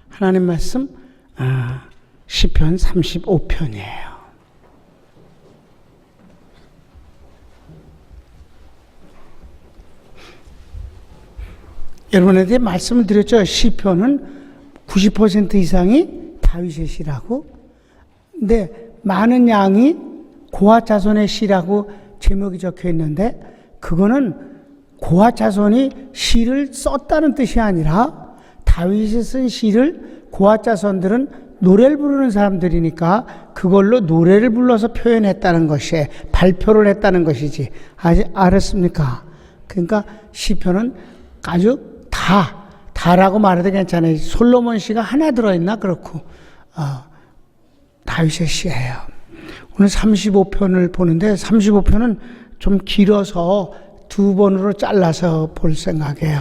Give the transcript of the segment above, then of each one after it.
하나님 말씀 시편 35편이에요. 여러분한테 말씀을 드렸죠. 시편은 90% 이상이 다윗의 시라고. 근데 많은 양이 고핫 자손의 시라고 제목이 적혀 있는데, 그거는 고핫 자손이 시를 썼다는 뜻이 아니라 다윗이 쓴 시를 고핫 자손들은 노래를 부르는 사람들이니까 그걸로 노래를 불러서 표현했다는 것이, 발표를 했다는 것이지. 알았습니까? 그러니까 시편은 아주 다라고 말해도 괜찮아요. 솔로몬 시가 하나 들어있나? 그렇고 다윗의 시예요. 오늘 35편을 보는데 35편은 좀 길어서 두 번으로 잘라서 볼 생각이에요.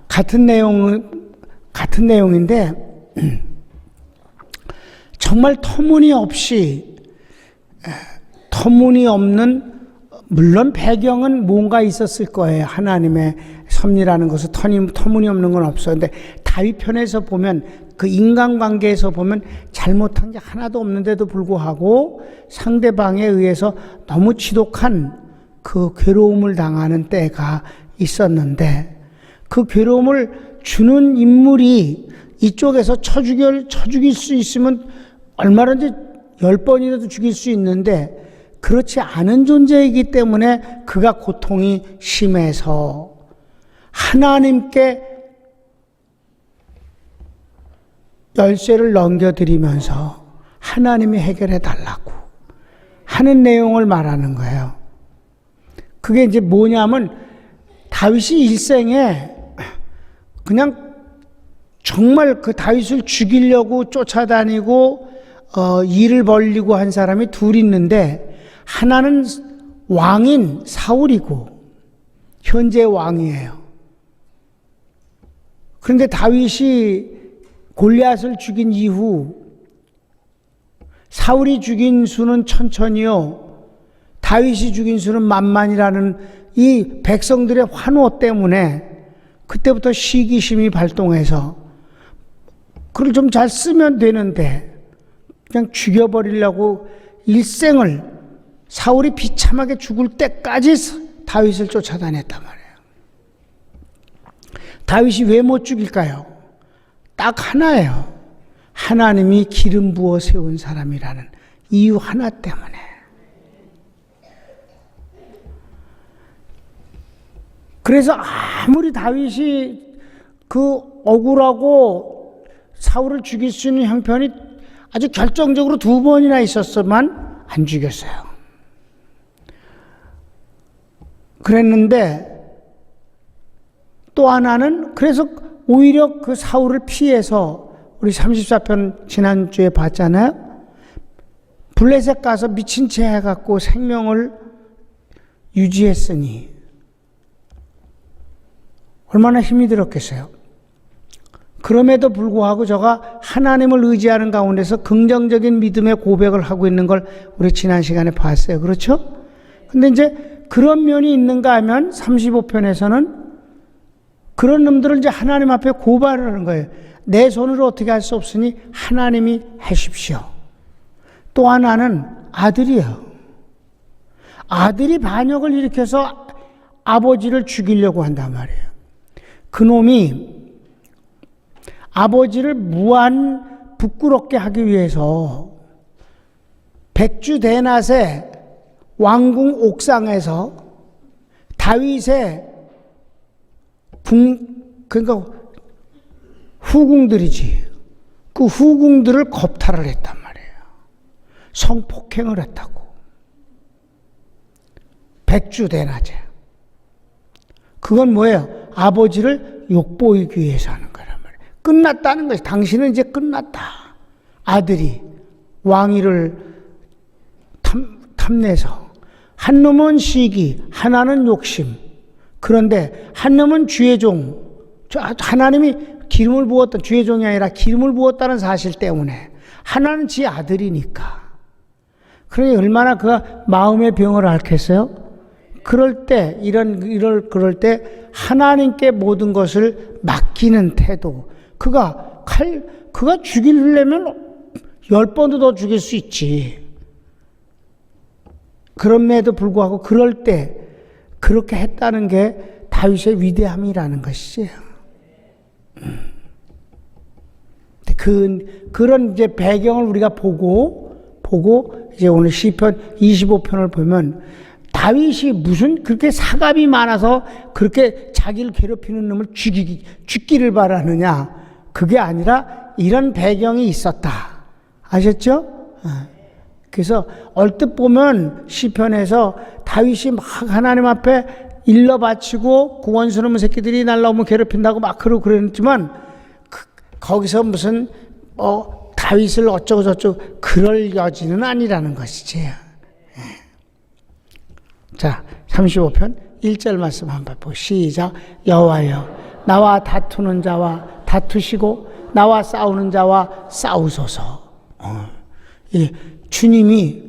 같은 내용인데 정말 터무니없는, 물론 배경은 뭔가 있었을 거예요. 하나님의 섭리라는 것은 터무니없는 건 없어요. 근데 다윗 편에서 보면, 그 인간관계에서 보면 잘못한 게 하나도 없는데도 불구하고 상대방에 의해서 너무 지독한 그 괴로움을 당하는 때가 있었는데, 그 괴로움을 주는 인물이 이쪽에서 쳐 죽일 수 있으면 얼마든지 10번이라도 죽일 수 있는데, 그렇지 않은 존재이기 때문에 그가 고통이 심해서 하나님께 열쇠를 넘겨드리면서 하나님이 해결해 달라고 하는 내용을 말하는 거예요. 그게 이제 뭐냐면, 다윗이 일생에 그냥 정말 그 다윗을 죽이려고 쫓아다니고 일을 벌리고 한 사람이 둘 있는데, 하나는 왕인 사울이고 현재 왕이에요. 그런데 다윗이 골리앗을 죽인 이후 사울이 죽인 수는 천천히요, 다윗이 죽인 수는 만만이라는 이 백성들의 환호 때문에 그때부터 시기심이 발동해서 그걸 좀 잘 쓰면 되는데 그냥 죽여버리려고 일생을, 사울이 비참하게 죽을 때까지 다윗을 쫓아다녔단 말이에요. 다윗이 왜 못 죽일까요? 딱 하나예요. 하나님이 기름 부어 세운 사람이라는 이유 하나 때문에. 그래서 아무리 다윗이 그 억울하고 사울을 죽일 수 있는 형편이 아주 결정적으로 2번이나 있었지만 안 죽였어요. 그랬는데 또 하나는, 그래서 오히려 그 사울을 피해서, 우리 34편 지난주에 봤잖아요. 블레셋 가서 미친 채 해갖고 생명을 유지했으니 얼마나 힘이 들었겠어요. 그럼에도 불구하고 저가 하나님을 의지하는 가운데서 긍정적인 믿음의 고백을 하고 있는 걸 우리 지난 시간에 봤어요. 그렇죠? 근데 이제 그런 면이 있는가 하면 35편에서는 그런 놈들을 이제 하나님 앞에 고발을 하는 거예요. 내 손으로 어떻게 할 수 없으니 하나님이 하십시오. 또 하나는 아들이에요. 아들이 반역을 일으켜서 아버지를 죽이려고 한단 말이에요. 그놈이 아버지를 무한 부끄럽게 하기 위해서 백주대낮에 왕궁 옥상에서 다윗의 그러니까 후궁들이지, 그 후궁들을 겁탈을 했단 말이에요. 성폭행을 했다고. 백주대낮에. 그건 뭐예요? 아버지를 욕보이기 위해서 하는 거란 말이에요. 끝났다는 것이, 당신은 이제 끝났다. 아들이 왕위를 탐내서, 한 놈은 시기, 하나는 욕심. 그런데 한 놈은 주의 종, 하나님이 기름을 부었다, 주의 종이 아니라 기름을 부었다는 사실 때문에, 하나는 지 아들이니까. 그러니 얼마나 그가 마음의 병을 앓겠어요? 그럴 때, 그럴 때 하나님께 모든 것을 맡기는 태도, 그가 죽이려면 10번도 더 죽일 수 있지. 그럼에도 불구하고 그럴 때 그렇게 했다는 게 다윗의 위대함이라는 것이지. 그런 이제 배경을 우리가 보고 이제 오늘 시편 25편을 보면 다윗이 무슨 그렇게 사감이 많아서 그렇게 자기를 괴롭히는 놈을 죽기를 바라느냐. 그게 아니라 이런 배경이 있었다. 아셨죠? 그래서 얼뜻 보면 시편에서 다윗이 막 하나님 앞에 일러 바치고 그 원수놈의 새끼들이 날 너무 괴롭힌다고 막 그러고 그랬지만 거기서 무슨 다윗을 어쩌고 저쩌고 그럴 여지는 아니라는 것이지. 자, 35편 1절 말씀 한번 보고 시작. 여호와여 나와 다투는 자와 다투시고 나와 싸우는 자와 싸우소서. 주님이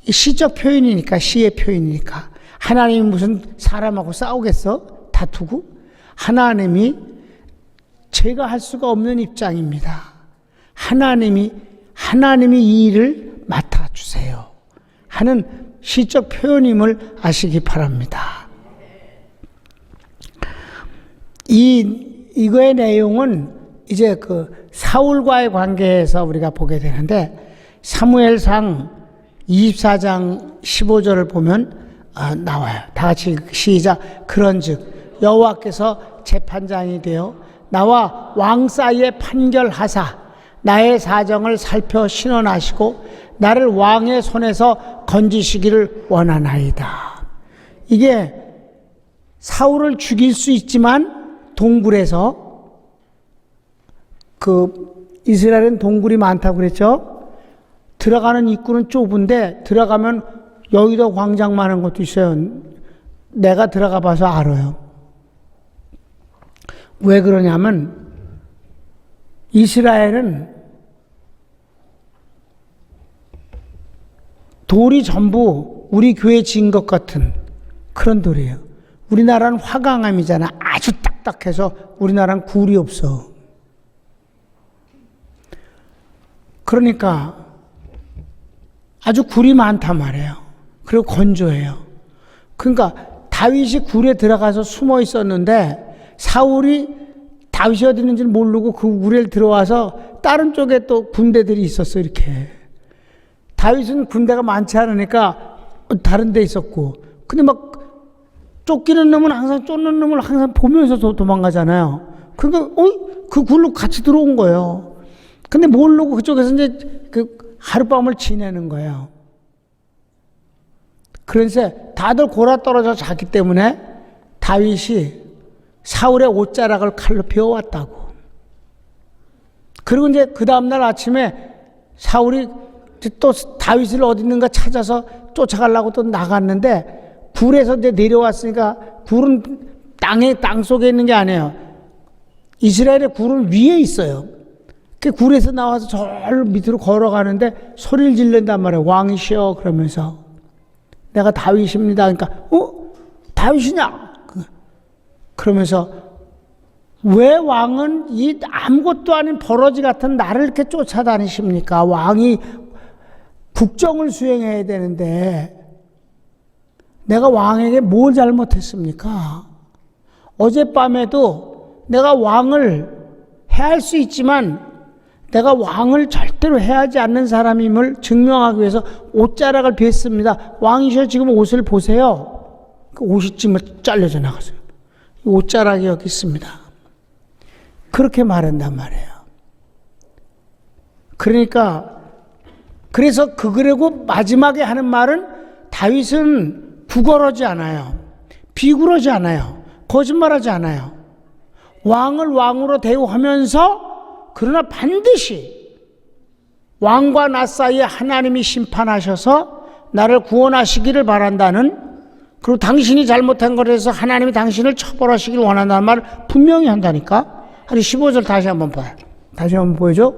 시적 표현이니까, 시의 표현이니까 하나님이 무슨 사람하고 싸우겠어? 다투고? 하나님이 제가 할 수가 없는 입장입니다. 하나님이 이 일을 맡아주세요 하는 시적 표현임을 아시기 바랍니다. 이거의 내용은 이제 그 사울과의 관계에서 우리가 보게 되는데 사무엘상 24장 15절을 보면 나와요. 다 같이 시작. 그런즉 여호와께서 재판장이 되어 나와 왕 사이에 판결하사 나의 사정을 살펴 신원하시고 나를 왕의 손에서 건지시기를 원하나이다. 이게 사울을 죽일 수 있지만 동굴에서 이스라엘은 동굴이 많다고 그랬죠. 들어가는 입구는 좁은데 들어가면 여의도 광장 많은 것도 있어요. 내가 들어가 봐서 알아요. 왜 그러냐면 이스라엘은 돌이 전부 우리 교회 지은 것 같은 그런 돌이에요. 우리나라는 화강암이잖아. 아주 딱딱해서 우리나라는 굴이 없어. 그러니까 아주 굴이 많단 말이에요. 그리고 건조해요. 그러니까 다윗이 굴에 들어가서 숨어 있었는데 사울이 다윗이 어디 있는지를 모르고 그 굴에 들어와서 다른 쪽에 또 군대들이 있었어. 이렇게 다윗은 군대가 많지 않으니까 다른 데 있었고, 근데 막 쫓기는 놈은 항상 쫓는 놈을 항상 보면서 도망가잖아요. 그러니까 그 굴로 같이 들어온 거예요. 근데 모르고 그쪽에서 이제 하룻밤을 지내는 거예요. 그래서 다들 골아 떨어져 잤기 때문에 다윗이 사울의 옷자락을 칼로 베어왔다고. 그리고 이제 그 다음날 아침에 사울이 또 다윗을 어디 있는가 찾아서 쫓아가려고 또 나갔는데 굴에서 이제 내려왔으니까 굴은 땅 속에 있는 게 아니에요. 이스라엘의 굴은 위에 있어요. 그 굴에서 나와서 저 밑으로 걸어가는데 소리를 지른단 말이에요. 왕이시여 그러면서 내가 다윗입니다. 그러니까 다윗이냐? 그러면서 왜 왕은 이 아무것도 아닌 버러지 같은 나를 이렇게 쫓아다니십니까? 왕이 국정을 수행해야 되는데 내가 왕에게 뭘 잘못했습니까? 어젯밤에도 내가 왕을 해할 수 있지만 내가 왕을 절대로 해하지 않는 사람임을 증명하기 위해서 옷자락을 뱄습니다. 왕이셔 지금 옷을 보세요. 그 옷이 지금 잘려져 나갔어요. 옷자락이 여기 있습니다. 그렇게 말한단 말이에요. 그러니까 그래서 그러고 마지막에 하는 말은 다윗은 구걸하지 않아요. 비굴하지 않아요. 거짓말하지 않아요. 왕을 왕으로 대우하면서 그러나 반드시 왕과 나 사이에 하나님이 심판하셔서 나를 구원하시기를 바란다는, 그리고 당신이 잘못한 것에서 하나님이 당신을 처벌하시기를 원한다는 말을 분명히 한다니까. 아니 15절 다시 한번 봐요. 다시 한번 보여줘.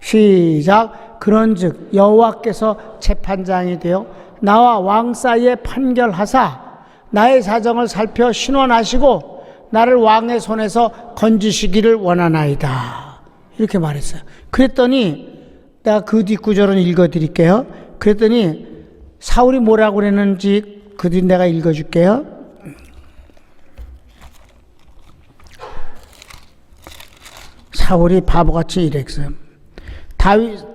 시작. 그런즉 여호와께서 재판장이 되어 나와 왕 사이에 판결하사 나의 사정을 살펴 신원하시고 나를 왕의 손에서 건지시기를 원하나이다. 이렇게 말했어요. 그랬더니 내가 그 뒷구절은 읽어드릴게요. 그랬더니 사울이 뭐라고 그랬는지 그 뒤 내가 읽어줄게요. 사울이 바보같이 이랬어요.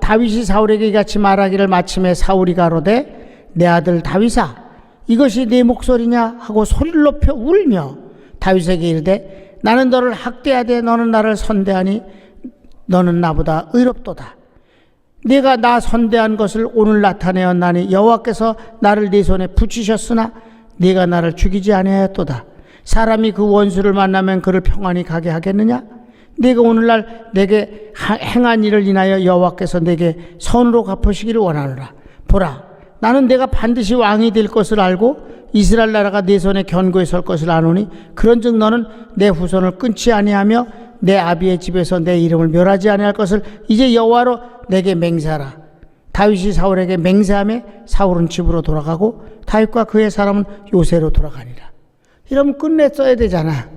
다윗이 사울에게 이같이 말하기를 마침에 사울이 가로되 내 아들 다윗아 이것이 네 목소리냐 하고 소리를 높여 울며 다윗에게 이르되 나는 너를 학대하되 너는 나를 선대하니 너는 나보다 의롭도다. 네가 나 선대한 것을 오늘 나타내었나니 여호와께서 나를 네 손에 붙이셨으나 네가 나를 죽이지 아니하였도다. 사람이 그 원수를 만나면 그를 평안히 가게 하겠느냐? 네가 오늘날 내게 행한 일을 인하여 여호와께서 내게 선으로 갚으시기를 원하노라. 보라, 나는 내가 반드시 왕이 될 것을 알고 이스라엘 나라가 네 손에 견고히 설 것을 아노니 그런즉 너는 내 후손을 끊지 아니하며 내 아비의 집에서 내 이름을 멸하지 아니할 것을 이제 여호와로 내게 맹세하라. 다윗이 사울에게 맹세하며 사울은 집으로 돌아가고 다윗과 그의 사람은 요새로 돌아가니라. 이러면 끝내 써야 되잖아.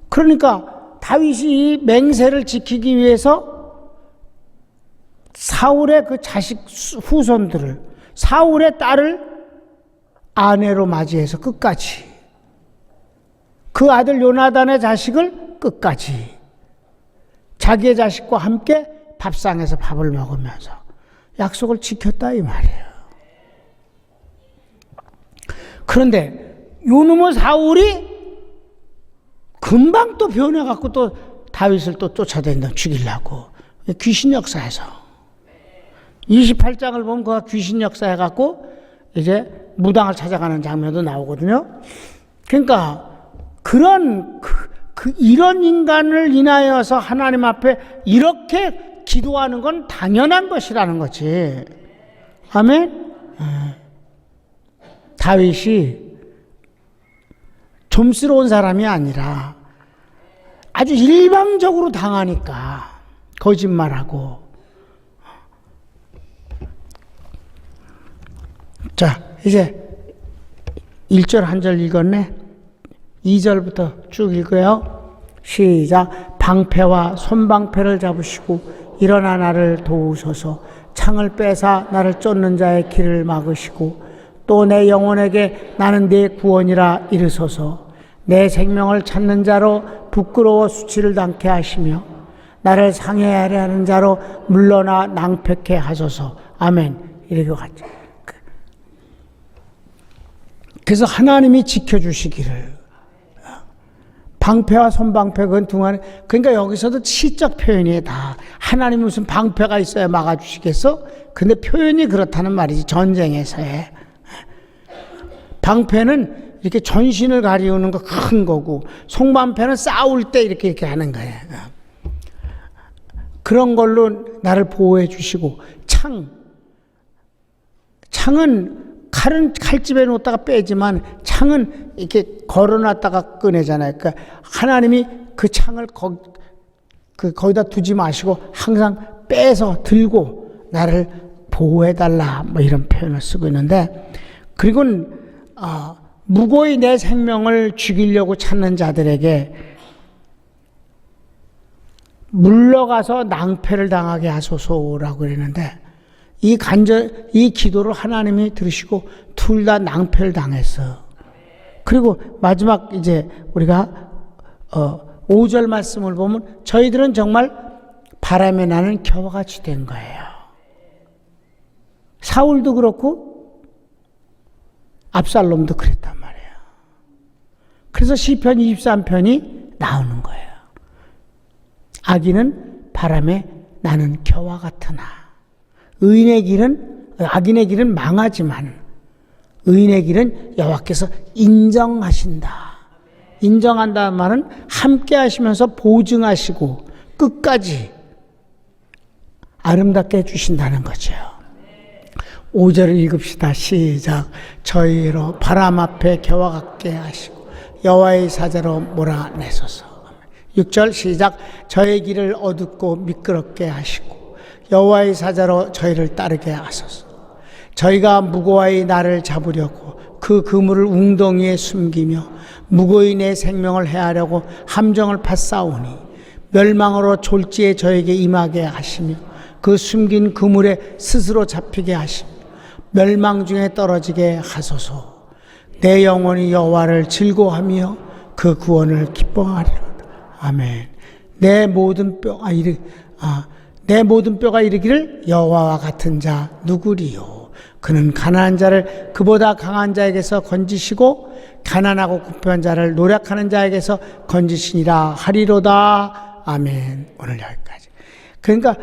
그러니까 다윗이 이 맹세를 지키기 위해서 사울의 그 자식 후손들을, 사울의 딸을 아내로 맞이해서 끝까지, 그 아들 요나단의 자식을 끝까지 자기의 자식과 함께 밥상에서 밥을 먹으면서 약속을 지켰다 이 말이에요. 그런데 요놈의 사울이 금방 또 변해갖고 또 다윗을 또 쫓아다닌다, 죽이려고. 귀신 역사에서 28장을 보면 그가 귀신 역사해갖고 이제 무당을 찾아가는 장면도 나오거든요. 그러니까 그런 이런 인간을 인하여서 하나님 앞에 이렇게 기도하는 건 당연한 것이라는 거지. 아멘. 다윗이 좀스러운 사람이 아니라 아주 일방적으로 당하니까 거짓말하고. 자, 이제 1절 한 절 읽었네. 2절부터 쭉 읽어요. 시작. 방패와 손방패를 잡으시고 일어나 나를 도우소서. 창을 빼사 나를 쫓는 자의 길을 막으시고 또 내 영혼에게 나는 네 구원이라 이르소서. 내 생명을 찾는 자로 부끄러워 수치를 당케 하시며 나를 상해하려 하는 자로 물러나 낭패케 하소서. 아멘. 이렇게 갔죠. 그래서 하나님이 지켜주시기를. 방패와 손방패 그건 동안에, 그러니까 여기서도 시적 표현이에요. 다 하나님 무슨 방패가 있어야 막아주시겠어? 근데 표현이 그렇다는 말이지. 전쟁에서의 방패는 이렇게 전신을 가리우는 거 큰 거고, 손방패는 싸울 때 이렇게 하는 거예요. 그런 걸로 나를 보호해 주시고, 창은 칼은 칼집에 놓다가 빼지만 창은 이렇게 걸어놨다가 꺼내잖아요. 그러니까 하나님이 그 창을 거기다 두지 마시고 항상 빼서 들고 나를 보호해달라, 뭐 이런 표현을 쓰고 있는데, 그리고 무고히 내 생명을 죽이려고 찾는 자들에게 물러가서 낭패를 당하게 하소서라고 그랬는데, 이 기도를 하나님이 들으시고 둘 다 낭패를 당했어. 그리고 마지막 이제 우리가 5절 말씀을 보면 저희들은 정말 바람에 나는 겨와같이 된 거예요. 사울도 그렇고 압살롬도 그랬단 말이에요. 그래서 시편 23편이 나오는 거예요. 악인은 바람에 나는 겨와 같으나 악인의 길은 망하지만 의인의 길은 여호와께서 인정하신다. 인정한다는 말은 함께 하시면서 보증하시고 끝까지 아름답게 해주신다는 거죠. 5절을 읽읍시다. 시작. 저희로 바람 앞에 겨와 같게 하시고 여호와의 사자로 몰아내소서. 6절 시작. 저의 길을 어둡고 미끄럽게 하시고 여호와의 사자로 저희를 따르게 하소서. 저희가 무고하게 나를 잡으려고 그 그물을 웅덩이에 숨기며 무고히 내 생명을 해하려고 함정을 팠사오니 멸망으로 졸지에 저에게 임하게 하시며 그 숨긴 그물에 스스로 잡히게 하시며 멸망 중에 떨어지게 하소서. 내 영혼이 여호와를 즐거워하며 그 구원을 기뻐하리로다. 아멘. 내 모든 뼈가 이르기를 여호와와 같은 자 누구리요. 그는 가난한 자를 그보다 강한 자에게서 건지시고 가난하고 궁핍한 자를 노력하는 자에게서 건지시니라 하리로다. 아멘. 오늘 여기까지. 그러니까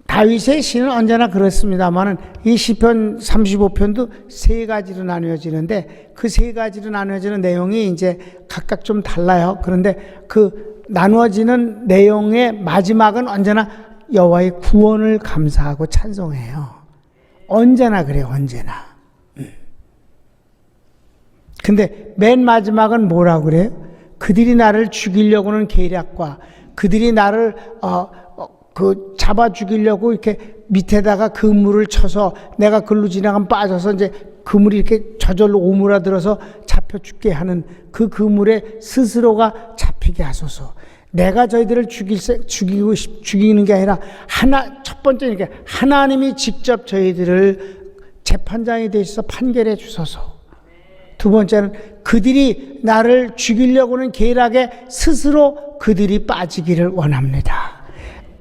다윗의 시는 언제나 그렇습니다만은 이 시편 35편도 세 가지로 나누어지는데 그 세 가지로 나누어지는 내용이 이제 각각 좀 달라요. 그런데 그 나누어지는 내용의 마지막은 언제나 여호와의 구원을 감사하고 찬송해요. 언제나 그래요. 언제나. 근데 맨 마지막은 뭐라고 그래요? 그들이 나를 죽이려고는 계략과 그들이 나를 잡아 죽이려고 이렇게 밑에다가 그물을 쳐서 내가 글로 지나가면 빠져서 이제 그물이 이렇게 저절로 오므라들어서 잡혀 죽게 하는 그 그물에 스스로가 잡히게 하소서. 내가 저희들을 죽이는 게 아니라 첫 번째는 이렇게 하나님이 직접 저희들을 재판장이 되셔서 판결해 주소서. 두 번째는 그들이 나를 죽이려고는 계략에 스스로 그들이 빠지기를 원합니다.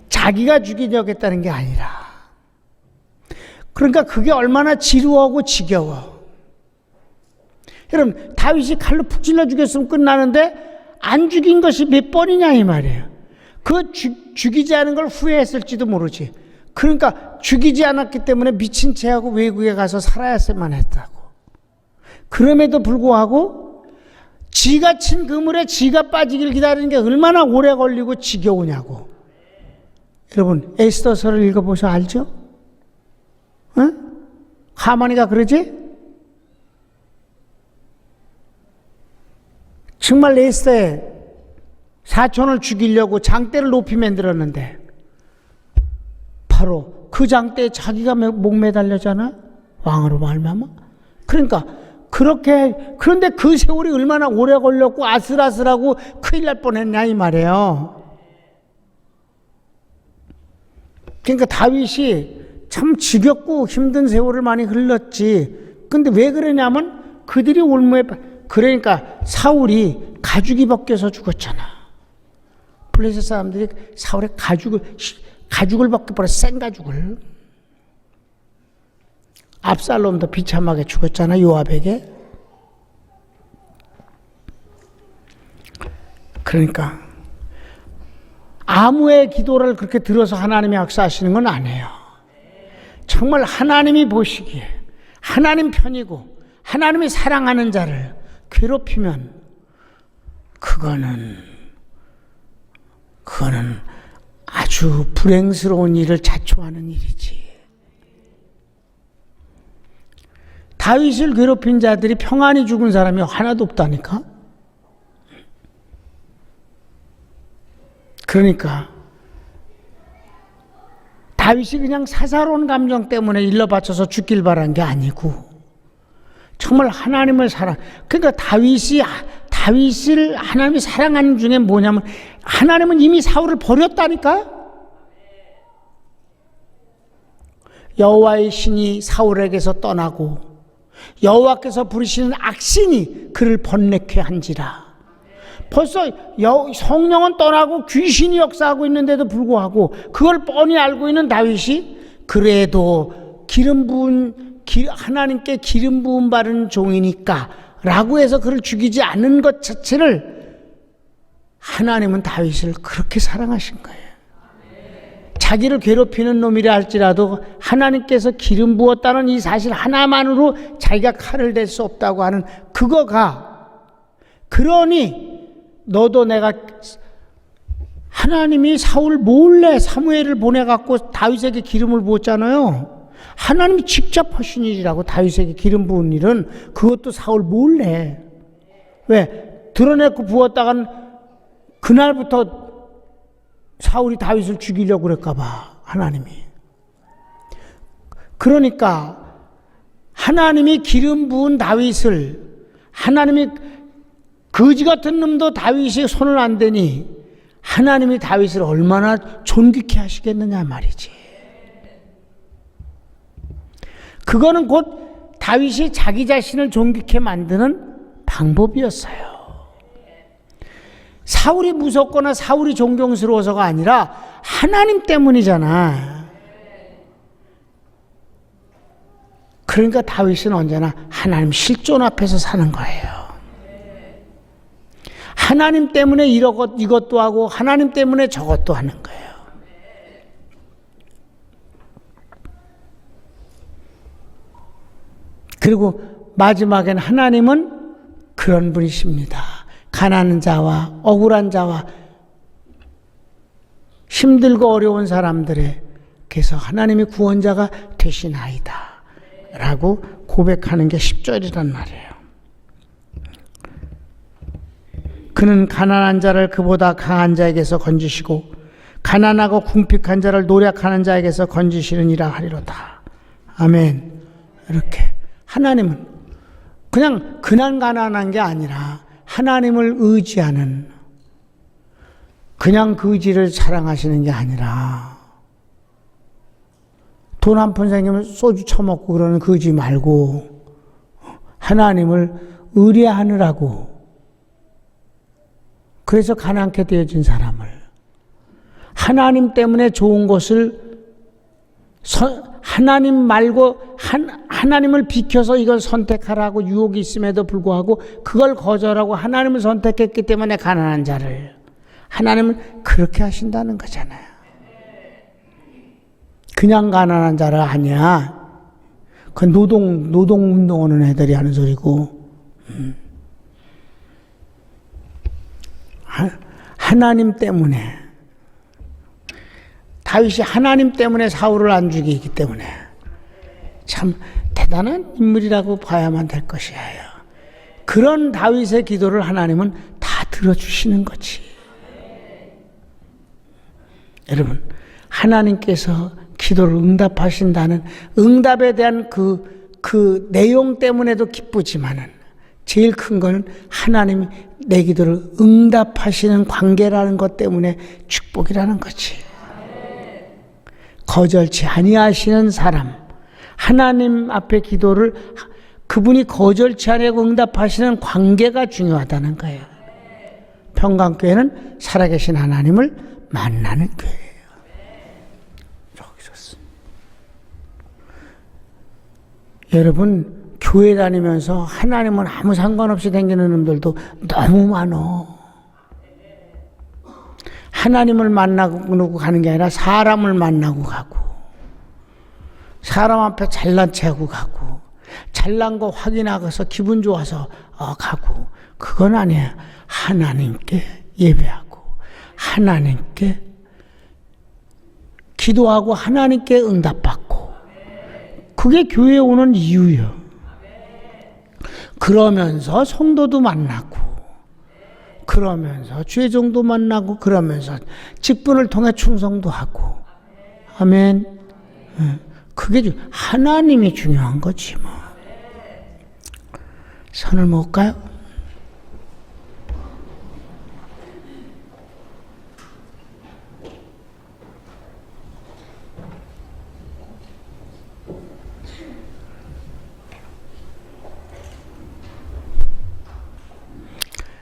자기가 죽이려고 했다는 게 아니라. 그러니까 그게 얼마나 지루하고 지겨워. 여러분, 다윗이 칼로 푹 찔러 죽였으면 끝나는데 안 죽인 것이 몇 번이냐 이 말이에요. 그 죽이지 않은 걸 후회했을지도 모르지. 그러니까 죽이지 않았기 때문에 미친 채하고 외국에 가서 살아야만 했다고. 그럼에도 불구하고 지가 친 그물에 지가 빠지길 기다리는 게 얼마나 오래 걸리고 지겨우냐고. 여러분, 에스더서를 읽어보셔 알죠? 하만이가 그러지? 정말 에스더의 사촌을 죽이려고 장대를 높이 만들었는데 바로 그 장대에 자기가 목매달려잖아. 왕으로 말미암아. 그러니까 그런데 그 세월이 얼마나 오래 걸렸고 아슬아슬하고 큰일 날 뻔했냐 이 말이에요. 그러니까 다윗이 참 지겹고 힘든 세월을 많이 흘렀지. 근데 왜 그러냐면 그들이 올무에 그러니까 사울이 가죽이 벗겨서 죽었잖아. 블레셋 사람들이 사울의 가죽을 벗겨버려. 생가죽을. 압살롬도 비참하게 죽었잖아. 요압에게. 그러니까 아무의 기도를 그렇게 들어서 하나님이 역사하시는 건 아니에요. 정말 하나님이 보시기에 하나님 편이고 하나님이 사랑하는 자를 괴롭히면 그거는 아주 불행스러운 일을 자초하는 일이지. 다윗을 괴롭힌 자들이 평안히 죽은 사람이 하나도 없다니까. 그러니까 다윗이 그냥 사사로운 감정 때문에 일러 바쳐서 죽길 바란 게 아니고 정말 하나님을 그러니까 다윗을 하나님이 사랑하는 중에 뭐냐면 하나님은 이미 사울을 버렸다니까. 여호와의 신이 사울에게서 떠나고 여호와께서 부르시는 악신이 그를 번뇌케 한지라. 벌써 성령은 떠나고 귀신이 역사하고 있는데도 불구하고 그걸 뻔히 알고 있는 다윗이 그래도 하나님께 기름 부음 바른 종이니까 라고 해서 그를 죽이지 않는 것 자체를 하나님은 다윗을 그렇게 사랑하신 거예요. 자기를 괴롭히는 놈이라 할지라도 하나님께서 기름 부었다는 이 사실 하나만으로 자기가 칼을 댈 수 없다고 하는 그거가, 그러니 너도 내가 하나님이 사울 몰래 사무엘을 보내갖고 다윗에게 기름을 부었잖아요. 하나님이 직접 하신 일이라고. 다윗에게 기름 부은 일은 그것도 사울 몰래. 왜? 드러내고 부었다간 그날부터 사울이 다윗을 죽이려고 그럴까 봐 하나님이. 그러니까 하나님이 기름 부은 다윗을, 하나님이 거지 같은 놈도 다윗이 손을 안 대니 하나님이 다윗을 얼마나 존귀케 하시겠느냐 말이지. 그거는 곧 다윗이 자기 자신을 존귀케 만드는 방법이었어요. 사울이 무섭거나 사울이 존경스러워서가 아니라 하나님 때문이잖아. 그러니까 다윗은 언제나 하나님 실존 앞에서 사는 거예요. 하나님 때문에 이것도 하고 하나님 때문에 저것도 하는 거예요. 그리고 마지막엔 하나님은 그런 분이십니다. 가난한 자와 억울한 자와 힘들고 어려운 사람들에게서 하나님이 구원자가 되시나이다 라고 고백하는 게 10절이란 말이에요. 그는 가난한 자를 그보다 강한 자에게서 건지시고 가난하고 궁핍한 자를 노력하는 자에게서 건지시느니라 하리로다. 아멘. 이렇게 하나님은 그냥 가난한 게 아니라 하나님을 의지하는, 그냥 그 의지를 자랑하시는 게 아니라 돈 한 푼 생기면 소주 처먹고 그러는 그 의지 말고 하나님을 의뢰하느라고, 그래서 가난케 되어진 사람을 하나님 때문에 좋은 것을 하나님 말고 하나님을 비켜서 이걸 선택하라고 유혹이 있음에도 불구하고 그걸 거절하고 하나님을 선택했기 때문에 가난한 자를 하나님은 그렇게 하신다는 거잖아요. 그냥 가난한 자를 아니야. 그 노동운동하는 애들이 하는 소리고. 하나님 때문에, 다윗이 하나님 때문에 사울을 안 죽이기 때문에 참 대단한 인물이라고 봐야만 될 것이에요. 그런 다윗의 기도를 하나님은 다 들어주시는 거지. 여러분, 하나님께서 기도를 응답하신다는 응답에 대한 그 내용 때문에도 기쁘지만은 제일 큰 거는 하나님이 내 기도를 응답하시는 관계라는 것 때문에 축복이라는 거지. 거절치 아니하시는 사람, 하나님 앞에 기도를 그분이 거절치 아니하고 응답하시는 관계가 중요하다는 거예요. 평강교회는 살아계신 하나님을 만나는 교회예요. 여러분, 교회 다니면서 하나님은 아무 상관없이 다니는 놈들도 너무 많어. 하나님을 만나고 가는 게 아니라 사람을 만나고 가고, 사람 앞에 잘난 체하고 가고, 잘난 거 확인하고서 기분 좋아서 가고, 그건 아니에요. 하나님께 예배하고 하나님께 기도하고 하나님께 응답받고, 그게 교회에 오는 이유예요. 그러면서 성도도 만나고, 그러면서 죄종도 만나고, 그러면서 직분을 통해 충성도 하고. 아멘. 그게 하나님이 중요한 거지 뭐. 손을 모을까요?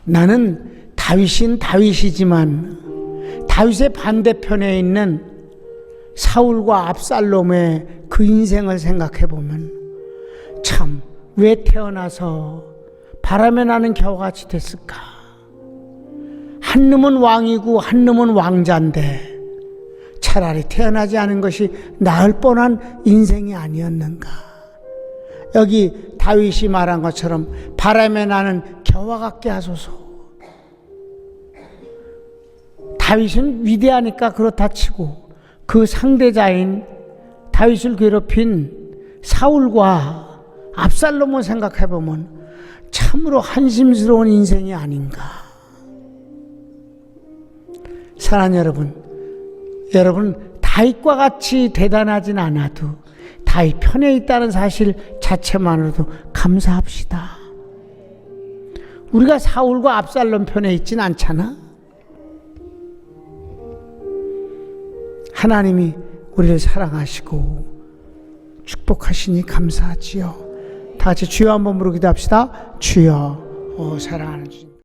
나는 다윗은 다윗이지만 다윗의 반대편에 있는 사울과 압살롬의 그 인생을 생각해 보면 참 왜 태어나서 바람에 나는 겨우같이 됐을까? 한 놈은 왕이고 한 놈은 왕자인데 차라리 태어나지 않은 것이 나을 뻔한 인생이 아니었는가? 여기 다윗이 말한 것처럼 바람에 나는 겨와 같게 하소서. 다윗은 위대하니까 그렇다 치고 그 상대자인 다윗을 괴롭힌 사울과 압살롬을 생각해보면 참으로 한심스러운 인생이 아닌가. 사랑하는 여러분 다윗과 같이 대단하진 않아도 다윗 편에 있다는 사실 자체만으로도 감사합시다. 우리가 사울과 압살롬 편에 있진 않잖아. 하나님이 우리를 사랑하시고 축복하시니 감사하지요. 다 같이 주여 한번 부르기도 합시다. 주여, 사랑하는 주님.